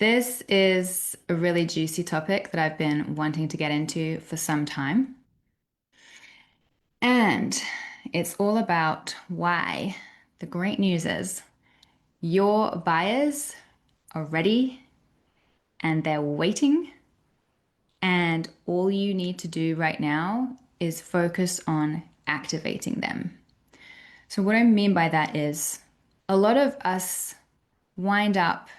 This is a really juicy topic that I've been wanting to get into for some time. And it's all about why the great news is your buyers are ready and they're waiting. And all you need to do right now is focus on activating them. So, what I mean by that is a lot of us wind up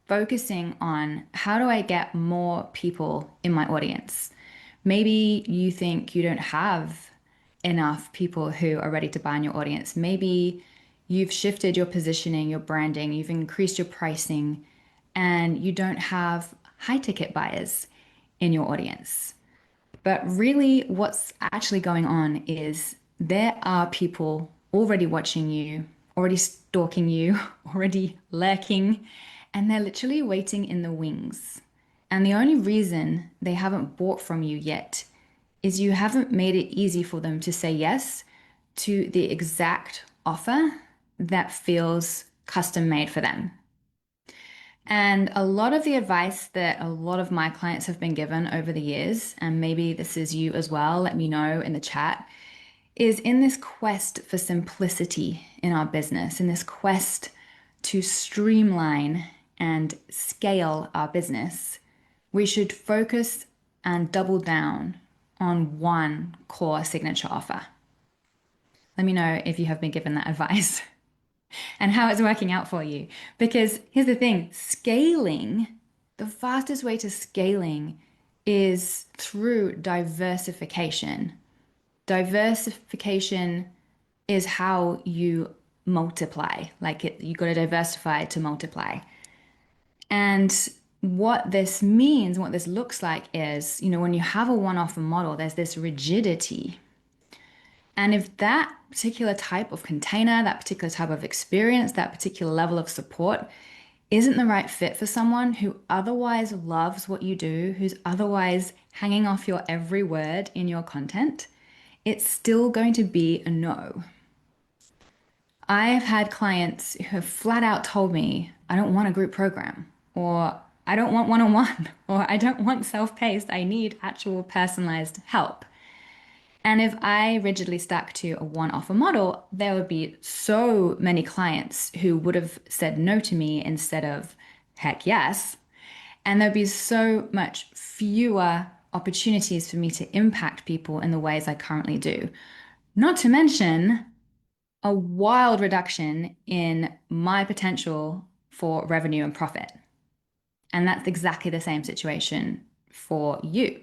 focusing on how do I get more people in my audience? Maybe you think you don't have enough people who are ready to buy in your audience. Maybe you've shifted your positioning, your branding, you've increased your pricing, and you don't have high ticket buyers in your audience. But really, what's actually going on is there are people already watching you, already stalking you, already lurking, and they're literally waiting in the wings. And the only reason they haven't bought from you yet is you haven't made it easy for them to say yes to the exact offer that feels custom made for them. And a lot of the advice that a lot of my clients have been given over the years, and maybe this is you as well, let me know in the chat, is in this quest for simplicity in our business, in this quest to streamline and scale our business, we should focus and double down on one core signature offer. Let me know if you have been given that advice and how it's working out for you. Because here's the thing, scaling, the fastest way to scaling is through diversification. Diversification is how you multiply. You got to diversify to multiply. And what this means, what this looks like is, when you have a one-off model, there's this rigidity. And if that particular type of container, that particular type of experience, that particular level of support isn't the right fit for someone who otherwise loves what you do, who's otherwise hanging off your every word in your content, it's still going to be a no. I've had clients who have flat out told me, I don't want a group program, or I don't want one-on-one, or I don't want self-paced. I need actual personalized help. And if I rigidly stuck to a one offer model, there would be so many clients who would have said no to me instead of heck yes. And there'd be so much fewer opportunities for me to impact people in the ways I currently do. Not to mention a wild reduction in my potential for revenue and profit. And that's exactly the same situation for you.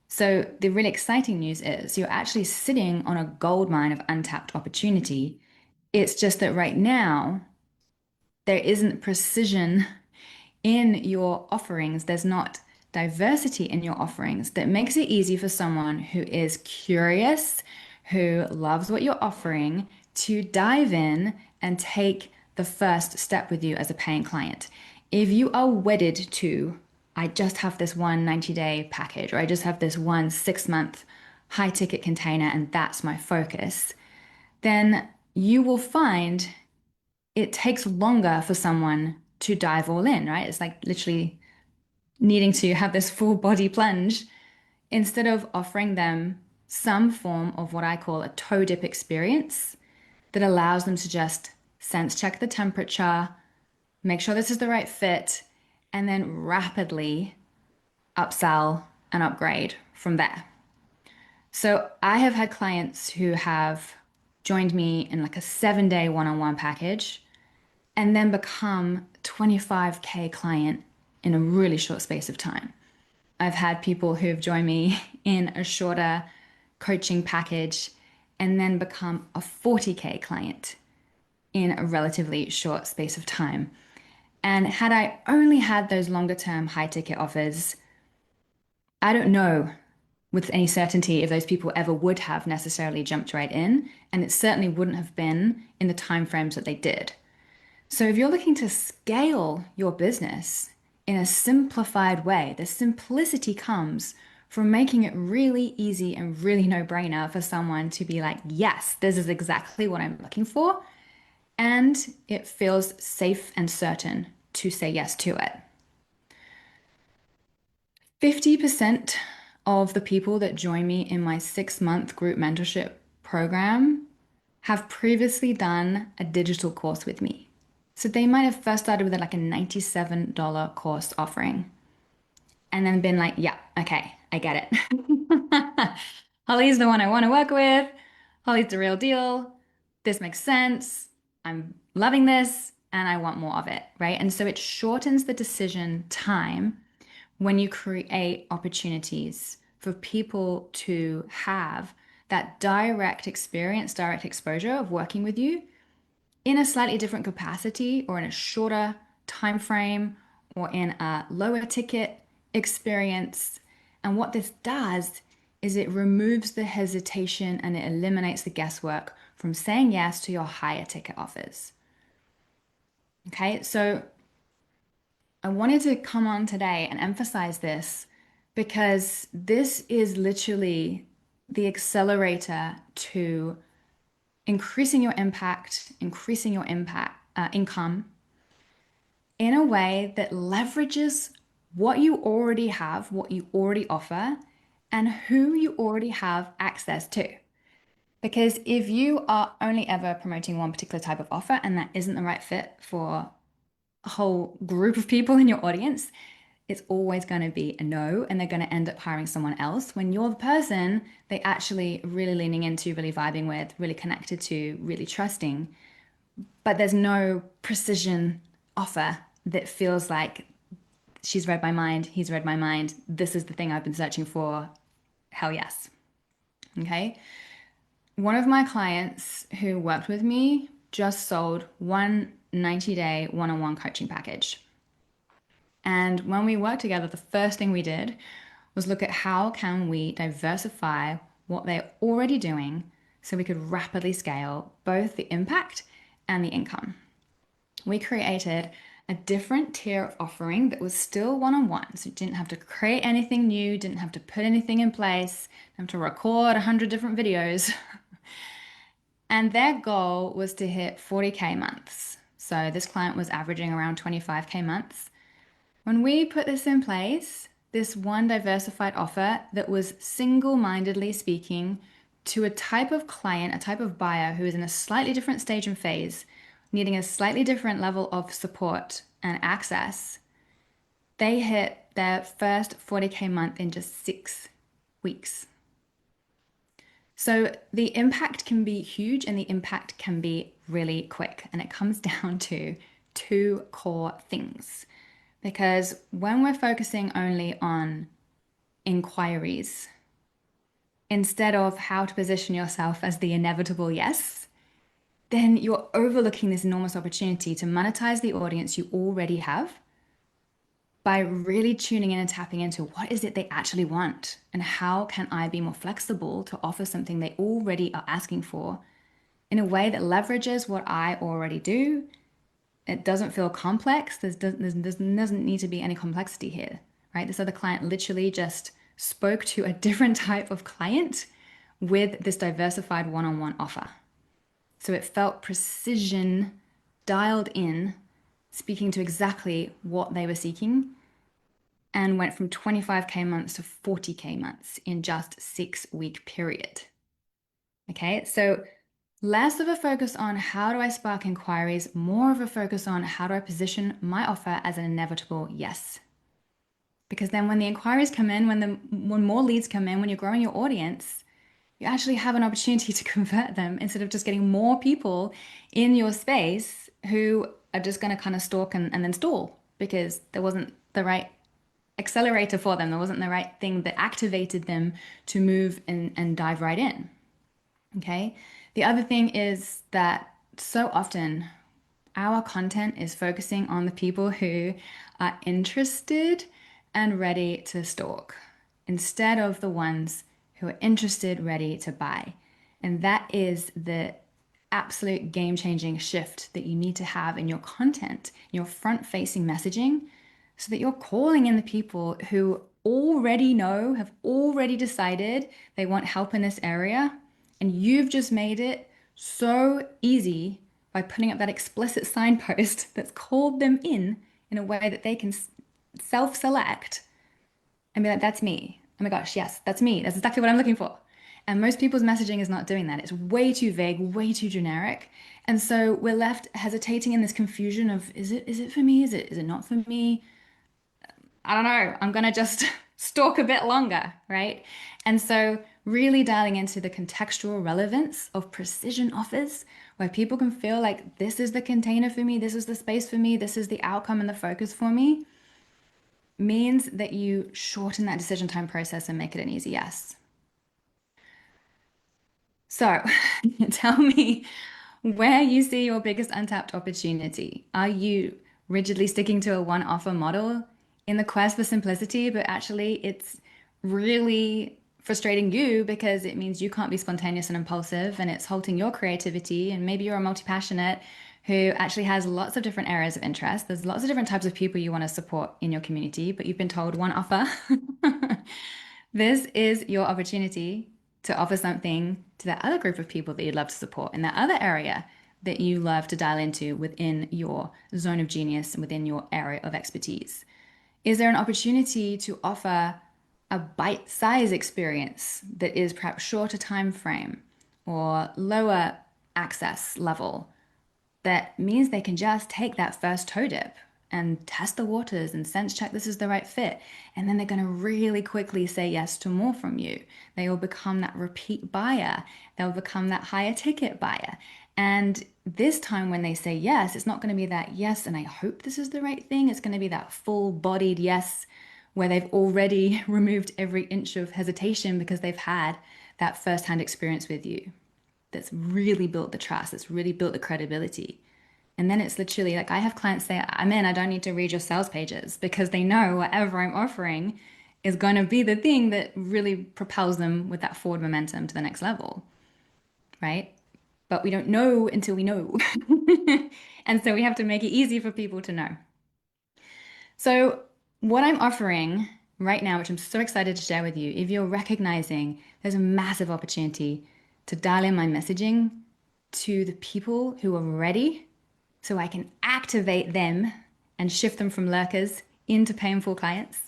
So the really exciting news is you're actually sitting on a gold mine of untapped opportunity. It's just that right now, there isn't precision in your offerings. There's not diversity in your offerings that makes it easy for someone who is curious, who loves what you're offering, to dive in and take the first step with you as a paying client. If you are wedded to, I just have this one 90-day package, or I just have this one 6-month high ticket container, and that's my focus, then you will find it takes longer for someone to dive all in, right? It's like literally needing to have this full body plunge instead of offering them some form of what I call a toe dip experience that allows them to just sense check the temperature, make sure this is the right fit, and then rapidly upsell and upgrade from there. So I have had clients who have joined me in like a 7-day one-on-one package and then become 25K client in a really short space of time. I've had people who've joined me in a shorter coaching package and then become a 40K client in a relatively short space of time. And had I only had those longer term high ticket offers, I don't know with any certainty if those people ever would have necessarily jumped right in, and it certainly wouldn't have been in the timeframes that they did. So if you're looking to scale your business in a simplified way, the simplicity comes from making it really easy and really no-brainer for someone to be like, yes, this is exactly what I'm looking for. And it feels safe and certain to say yes to it. 50% of the people that join me in my 6 month group mentorship program have previously done a digital course with me. So they might have first started with like a $97 course offering and then been like, yeah, okay, I get it. Holly's the one I want to work with. Holly's the real deal. This makes sense. I'm loving this and I want more of it, right? And so it shortens the decision time when you create opportunities for people to have that direct experience, direct exposure of working with you in a slightly different capacity or in a shorter time frame or in a lower ticket experience. And what this does is it removes the hesitation and it eliminates the guesswork from saying yes to your higher ticket offers. Okay, so I wanted to come on today and emphasize this because this is literally the accelerator to increasing your impact income in a way that leverages what you already have, what you already offer, and who you already have access to. Because if you are only ever promoting one particular type of offer and that isn't the right fit for a whole group of people in your audience, it's always going to be a no, and they're going to end up hiring someone else when you're the person they actually really leaning into, really vibing with, really connected to, really trusting. But there's no precision offer that feels like she's read my mind, he's read my mind, this is the thing I've been searching for. Hell yes. Okay. One of my clients who worked with me just sold one 90-day one-on-one coaching package. And when we worked together, the first thing we did was look at how can we diversify what they're already doing so we could rapidly scale both the impact and the income. We created a different tier of offering that was still one-on-one. So you didn't have to create anything new, didn't have to put anything in place, didn't have to record 100 different videos. And their goal was to hit 40K months. So this client was averaging around 25K months. When we put this in place, this one diversified offer that was single-mindedly speaking to a type of client, a type of buyer who is in a slightly different stage and phase, needing a slightly different level of support and access, they hit their first 40K month in just 6 weeks. So the impact can be huge and the impact can be really quick. And it comes down to two core things. Because when we're focusing only on inquiries, instead of how to position yourself as the inevitable yes, then you're overlooking this enormous opportunity to monetize the audience you already have by really tuning in and tapping into what is it they actually want and how can I be more flexible to offer something they already are asking for in a way that leverages what I already do. It doesn't feel complex. There doesn't need to be any complexity here, right? This other client literally just spoke to a different type of client with this diversified one-on-one offer. So it felt precision, dialed in, speaking to exactly what they were seeking, and went from 25K months to 40K months in just 6 week period. Okay, so less of a focus on how do I spark inquiries, more of a focus on how do I position my offer as an inevitable yes. Because then when the inquiries come in, when more leads come in, when you're growing your audience, you actually have an opportunity to convert them instead of just getting more people in your space who are just going to kind of stalk and then stall because there wasn't the right accelerator for them. There wasn't the right thing that activated them to move and dive right in. Okay. The other thing is that so often our content is focusing on the people who are interested and ready to stalk instead of the ones who are interested, ready to buy. And that is the absolute game-changing shift that you need to have in your content, your front-facing messaging, so that you're calling in the people who already know, have already decided they want help in this area, and you've just made it so easy by putting up that explicit signpost that's called them in a way that they can self-select and be like, that's me. Oh my gosh, yes, that's me. That's exactly what I'm looking for. And most people's messaging is not doing that. It's way too vague, way too generic. And so we're left hesitating in this confusion of is it for me? Is it not for me? I don't know. I'm gonna just stalk a bit longer, right? And so really dialing into the contextual relevance of precision offers where people can feel like this is the container for me, this is the space for me, this is the outcome and the focus for me means that you shorten that decision time process and make it an easy yes. So tell me where you see your biggest untapped opportunity. Are you rigidly sticking to a one offer model in the quest for simplicity, but actually it's really frustrating you because it means you can't be spontaneous and impulsive and it's halting your creativity? And maybe you're a multi passionate who actually has lots of different areas of interest. There's lots of different types of people you want to support in your community, but you've been told one offer. This is your opportunity to offer something to that other group of people that you'd love to support in that other area that you love to dial into within your zone of genius and within your area of expertise. Is there an opportunity to offer a bite-size experience that is perhaps shorter time frame or lower access level that means they can just take that first toe dip and test the waters and sense check this is the right fit. And then they're going to really quickly say yes to more from you. They will become that repeat buyer. They'll become that higher ticket buyer. And this time when they say yes, it's not going to be that yes, and I hope this is the right thing. It's going to be that full bodied yes, where they've already removed every inch of hesitation because they've had that first-hand experience with you that's really built the trust, that's really built the credibility. And then it's literally like I have clients say, I'm in, I don't need to read your sales pages because they know whatever I'm offering is going to be the thing that really propels them with that forward momentum to the next level, right? But we don't know until we know. And so we have to make it easy for people to know. So, what I'm offering right now, which I'm so excited to share with you, if you're recognizing there's a massive opportunity to dial in my messaging to the people who are ready so I can activate them and shift them from lurkers into painful clients.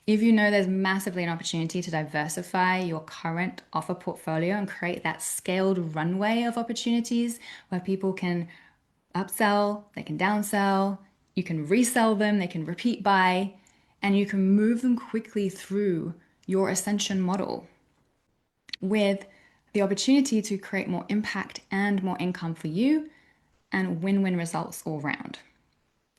If you know there's massively an opportunity to diversify your current offer portfolio and create that scaled runway of opportunities where people can upsell, they can downsell, you can resell them, they can repeat buy, and you can move them quickly through your ascension model with the opportunity to create more impact and more income for you and win-win results all round.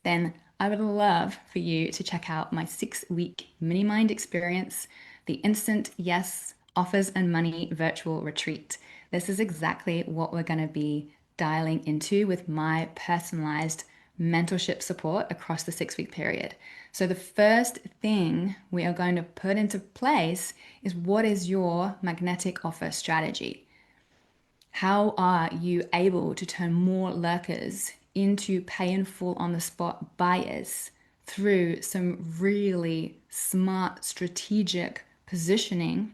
Then I would love for you to check out my 6-week Minimind experience, the Instant Yes Offers and Money virtual retreat. This is exactly what we're going to be dialing into with my personalized mentorship support across the 6-week period. So, the first thing we are going to put into place is what is your magnetic offer strategy? How are you able to turn more lurkers into pay in full on the spot buyers through some really smart strategic positioning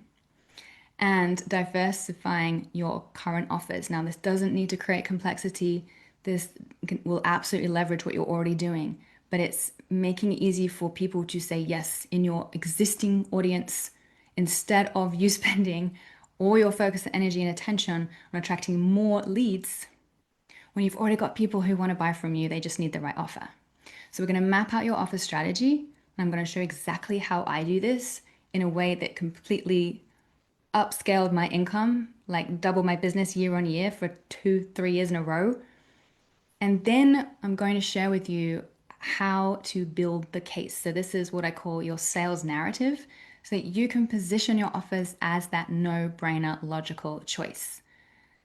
and diversifying your current offers? Now, this doesn't need to create complexity. This will absolutely leverage what you're already doing, but it's making it easy for people to say yes in your existing audience instead of you spending all your focus, energy, and attention on attracting more leads when you've already got people who want to buy from you. They just need the right offer. So we're going to map out your offer strategy. And I'm going to show exactly how I do this in a way that completely upscaled my income, like double my business year on year for 2, 3 years in a row. And then I'm going to share with you how to build the case. So this is what I call your sales narrative, so that you can position your offers as that no-brainer logical choice.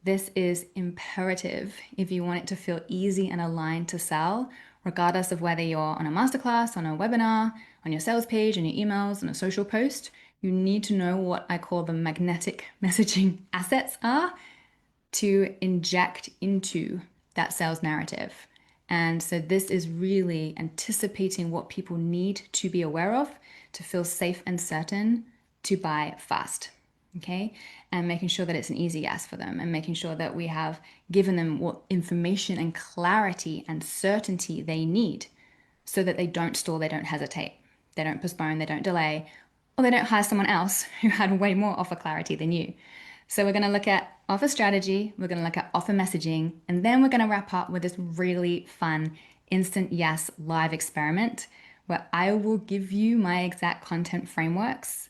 This is imperative if you want it to feel easy and aligned to sell, regardless of whether you're on a masterclass, on a webinar, on your sales page, on your emails, on a social post. You need to know what I call the magnetic messaging assets are to inject into that sales narrative. And so this is really anticipating what people need to be aware of to feel safe and certain to buy fast. Okay. And making sure that it's an easy yes for them and making sure that we have given them what information and clarity and certainty they need so that they don't stall, they don't hesitate, they don't postpone, they don't delay, or they don't hire someone else who had way more offer clarity than you. So we're going to look at offer strategy, we're going to look at offer messaging, and then we're going to wrap up with this really fun instant yes live experiment where I will give you my exact content frameworks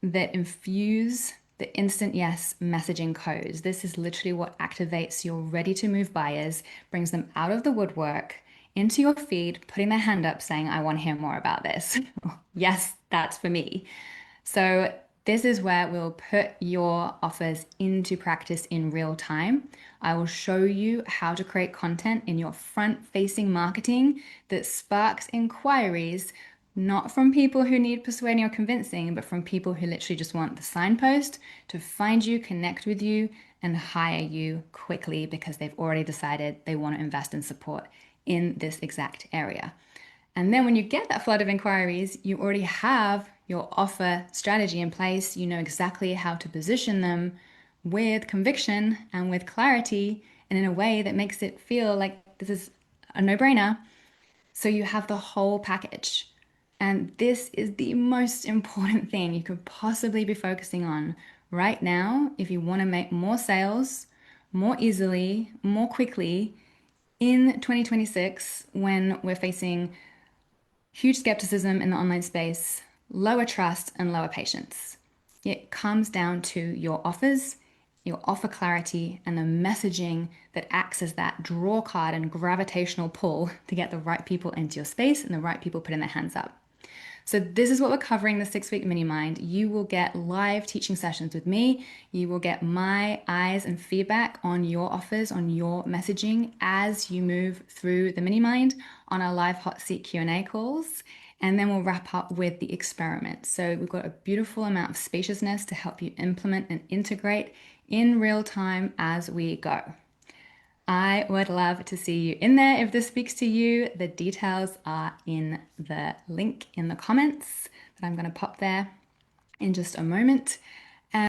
that infuse the instant yes messaging codes. This is literally what activates your ready to move buyers, brings them out of the woodwork into your feed, putting their hand up saying, I want to hear more about this. Yes, that's for me. So, this is where we'll put your offers into practice in real time. I will show you how to create content in your front facing marketing that sparks inquiries, not from people who need persuading or convincing, but from people who literally just want the signpost to find you, connect with you, and hire you quickly because they've already decided they want to invest in support in this exact area. And then when you get that flood of inquiries, you already have your offer strategy in place. You know exactly how to position them with conviction and with clarity and in a way that makes it feel like this is a no brainer. So you have the whole package. And this is the most important thing you could possibly be focusing on right now if you want to make more sales more easily, more quickly in 2026 when we're facing huge skepticism in the online space, lower trust, and lower patience. It comes down to your offers, your offer clarity, and the messaging that acts as that draw card and gravitational pull to get the right people into your space and the right people putting their hands up. So this is what we're covering the 6-week Minimind. You will get live teaching sessions with me. You will get my eyes and feedback on your offers, on your messaging as you move through the Minimind on our live hot seat Q&A calls. And then we'll wrap up with the experiment. So we've got a beautiful amount of spaciousness to help you implement and integrate in real time as we go. I would love to see you in there. If this speaks to you, the details are in the link in the comments that I'm going to pop there in just a moment.